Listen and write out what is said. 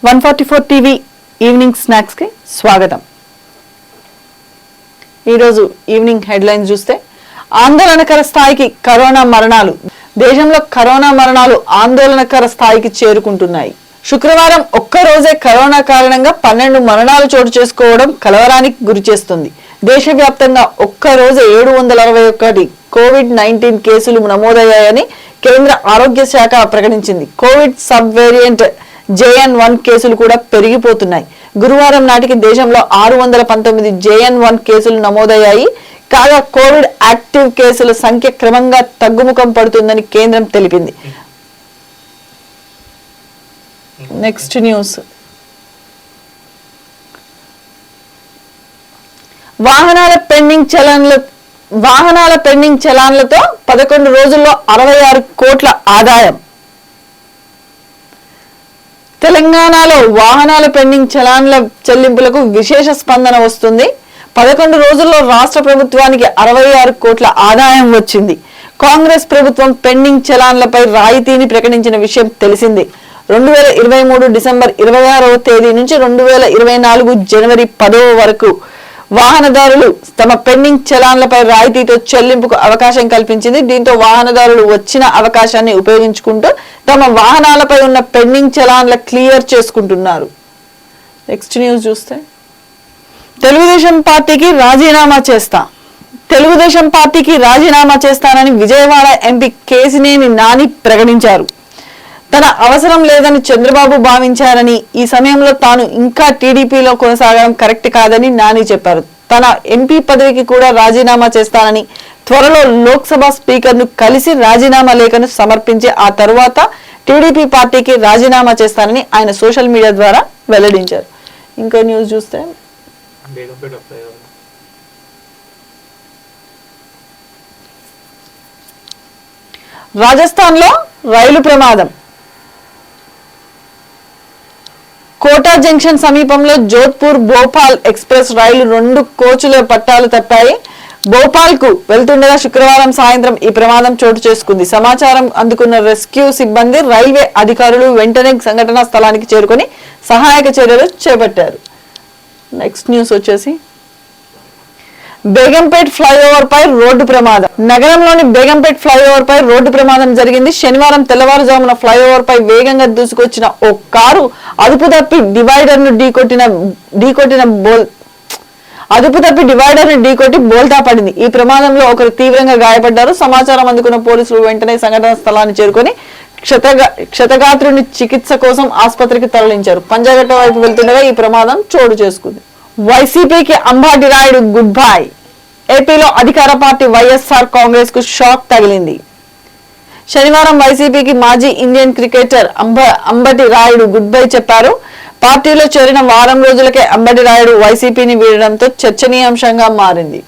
144 TV evening snacks కి స్వాగతం. ఈరోజు ఈవినింగ్ హెడ్లైన్స్ చూస్తే ఆందోళనకర స్థాయికి కరోనా మరణాలు. దేశంలో కరోనా మరణాలు ఆందోళనకర స్థాయికి చేరుకుంటున్నాయి. శుక్రవారం ఒక్కరోజే కరోనా కారణంగా 12 మరణాలు చోటు చేసుకోవడం కలవరానికి గురిచేస్తుంది. దేశవ్యాప్తంగా ఒక్కరోజు 761 కోవిడ్-19 కేసులు నమోదయ్యాయని కేంద్ర ఆరోగ్య శాఖ ప్రకటించింది. కోవిడ్ సబ్ వేరియంట్ JN1 కేసులు కూడా పెరిగిపోతున్నాయి. గురువారం నాటికి దేశంలో 619 JN1 కేసులు నమోదయ్యాయి. కాగా కోవిడ్ యాక్టివ్ కేసుల సంఖ్య క్రమంగా తగ్గుముఖం పడుతుందని కేంద్రం తెలిపింది. Next news. వాహనాల పెండింగ్ చలాన్లతో 11 రోజుల్లో 66 కోట్ల ఆదాయం. తెలంగాణలో వాహనాల పెండింగ్ చలాన్ల చెల్లింపులకు విశేష స్పందన వస్తుంది. 11 రోజుల్లో రాష్ట్ర ప్రభుత్వానికి 66 కోట్ల ఆదాయం వచ్చింది. కాంగ్రెస్ ప్రభుత్వం పెండింగ్ చలాన్లపై రాయితీని ప్రకటించిన విషయం తెలిసిందే. 2023 డిసెంబర్ 26వ తేదీ నుంచి 2024 జనవరి 10వ వరకు వాహనదారులు తమ పెండింగ్ చలాన్లపై రాయితీతో చెల్లింపుకు అవకాశం కల్పించింది. దీంతో వాహనదారులు వచ్చిన అవకాశాన్ని ఉపయోగించుకుంటూ తమ వాహనాలపై ఉన్న పెండింగ్ చలాన్ల క్లియర్ చేసుకుంటున్నారు. నెక్స్ట్ న్యూస్ చూస్తే తెలుగుదేశం పార్టీకి రాజీనామా చేస్తానని విజయవాడ ఎంపీ కేశినేని నాని ప్రకటించారు. తన అవసరం లేదని చంద్రబాబు భావించారని, ఈ సమయంలో తాను ఇంకా టీడీపీలో కొనసాగడం కరెక్ట్ కాదని నాని చెప్పారు. తన ఎంపీ పదవికి కూడా రాజీనామా చేస్తానని, త్వరలో లోక్సభ స్పీకర్ను కలిసి రాజీనామా లేఖను సమర్పించి ఆ తరువాత టీడీపీ పార్టీకి రాజీనామా చేస్తానని ఆయన సోషల్ మీడియా ద్వారా వెల్లడించారు. ఇంకో న్యూస్ చూస్తే రాజస్థాన్లో రైలు ప్రమాదం. కోటా జంక్షన్ సమీపంలో జోధ్పూర్ భోపాల్ ఎక్స్ప్రెస్ రైలు 2 కోచుల పట్టాలు తప్పాయి. భోపాల్ కు వెళ్తుండగా శుక్రవారం సాయంత్రం ఈ ప్రమాదం చోటు చేసుకుంది. సమాచారం అందుకున్న రెస్క్యూ సిబ్బంది, రైల్వే అధికారులు వెంటనే సంఘటనా స్థలానికి చేరుకొని సహాయక చర్యలు చేపట్టారు. నెక్స్ట్ న్యూస్ వచ్చేసి బేగంపేట్ ఫ్లైఓవర్ పై రోడ్డు ప్రమాదం. నగరంలోని బేగంపేట్ ఫ్లైఓవర్ పై రోడ్డు ప్రమాదం జరిగింది. శనివారం తెల్లవారుజామున ఫ్లైఓవర్ పై వేగంగా దూసుకొచ్చిన ఓ కారు అదుపు తప్పి డివైడర్ ను ఢీకొట్టి బోల్తా పడింది. ఈ ప్రమాదంలో ఒకరు తీవ్రంగా గాయపడ్డారు. సమాచారం అందుకున్న పోలీసులు వెంటనే సంఘటనా స్థలాన్ని చేరుకొని క్షతగాత్రుని చికిత్స కోసం ఆసుపత్రికి తరలించారు. పంజాగట్ట వైపు వెళ్తుండగా ఈ ప్రమాదం చోటు చేసుకుంది. వైసీపీకి అంబటి రాయుడు గుడ్ బై. ఏపీలో అధికార పార్టీ వైఎస్ఆర్ కాంగ్రెస్ కు షాక్ తగిలింది. శనివారం వైసీపీకి మాజీ Indian cricketer Ambati Rayudu good bye చెప్పారు. పార్టీలో చేరిన వారం రోజులకే అంబటి రాయుడు వైసీపీని వీడడంతో చర్చనీయాంశంగా మారింది.